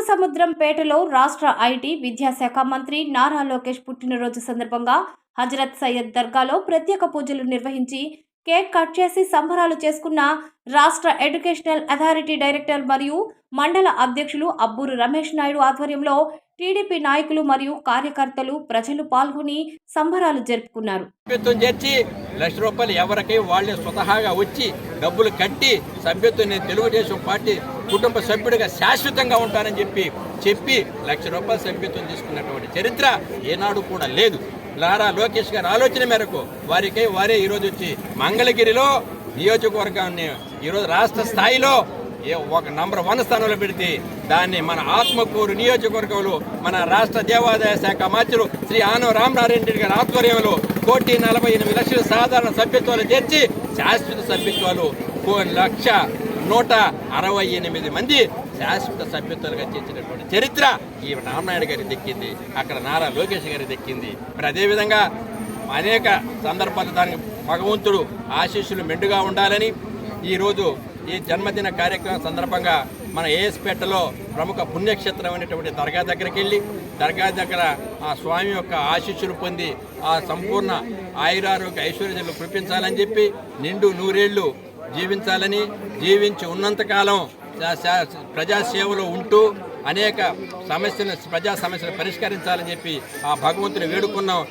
శివసముద్రంపేటలో రాష్ట్ర ఐటీ విద్యాశాఖ మంత్రి నారా లోకేష్ పుట్టినరోజు సందర్భంగా హజరత్ సయ్యద్ దర్గాలో ప్రత్యేక పూజలు నిర్వహించి కేక్ కట్ చేసి సంబరాలు చేసుకున్న రాష్ట్ర ఎడ్యుకేషనల్ అథారిటీ డైరెక్టర్ మరియు మండల అధ్యక్షులు అబ్బూరు రమేష్ నాయుడు ఆధ్వర్యంలో టీడీపీ నాయకులు మరియు కార్యకర్తలు ప్రజలు పాల్గొని సంబరాలు జరుపుకున్నారు. ₹1,00,000 ఎవరికి వాళ్ళే స్వతహాగా వచ్చి డబ్బులు కట్టి సభ్యత్వం నేను తెలుగుదేశం పార్టీ కుటుంబ సభ్యుడిగా శాశ్వతంగా ఉంటానని చెప్పి ₹1,00,000 సభ్యత్వం తీసుకున్నటువంటి చరిత్ర ఏనాడు కూడా లేదు. నారా లోకేష్ గారి ఆలోచన మేరకు వారే ఈరోజు వచ్చి మంగళగిరిలో నియోజకవర్గాన్ని ఈరోజు రాష్ట్ర స్థాయిలో ఒక నంబర్ 1 స్థానంలో పెడితే దాన్ని మన ఆత్మకూరు నియోజకవర్గంలో మన రాష్ట్ర దేవాదాయ శాఖ మంత్రులు శ్రీ ఆనవ రామనారాయణ రెడ్డి గారి ఆధ్వర్యంలో 1,48,00,000 సాధారణ సభ్యత్వాలు చేర్చి శాశ్వత సభ్యత్వాలు 1,168 మంది శాశ్వత సభ్యత్వాలుగా చేర్చినటువంటి చరిత్ర ఈ రామనాయుడు గారికి దక్కింది, అక్కడ నారా లోకేష్ గారికి దక్కింది. మరి అదేవిధంగా అనేక సందర్భాలు దానికి భగవంతుడు ఆశీస్సులు మెండుగా ఉండాలని ఈరోజు ఈ జన్మదిన కార్యక్రమం సందర్భంగా మన ఏఎస్పేటలో ప్రముఖ పుణ్యక్షేత్రమైనటువంటి దర్గా దగ్గరికి వెళ్ళి దర్గా దగ్గర ఆ స్వామి యొక్క ఆశీస్సులు పొంది ఆ సంపూర్ణ ఆయురారోగ్య ఐశ్వర్యాలు కురిపించాలని చెప్పి నిండు 100 ఏళ్ళు జీవించాలని, జీవించి ఉన్నంతకాలం ప్రజాసేవలో ఉంటూ అనేక ప్రజా సమస్యలు పరిష్కరించాలని చెప్పి ఆ భగవంతుని వేడుకున్నాం.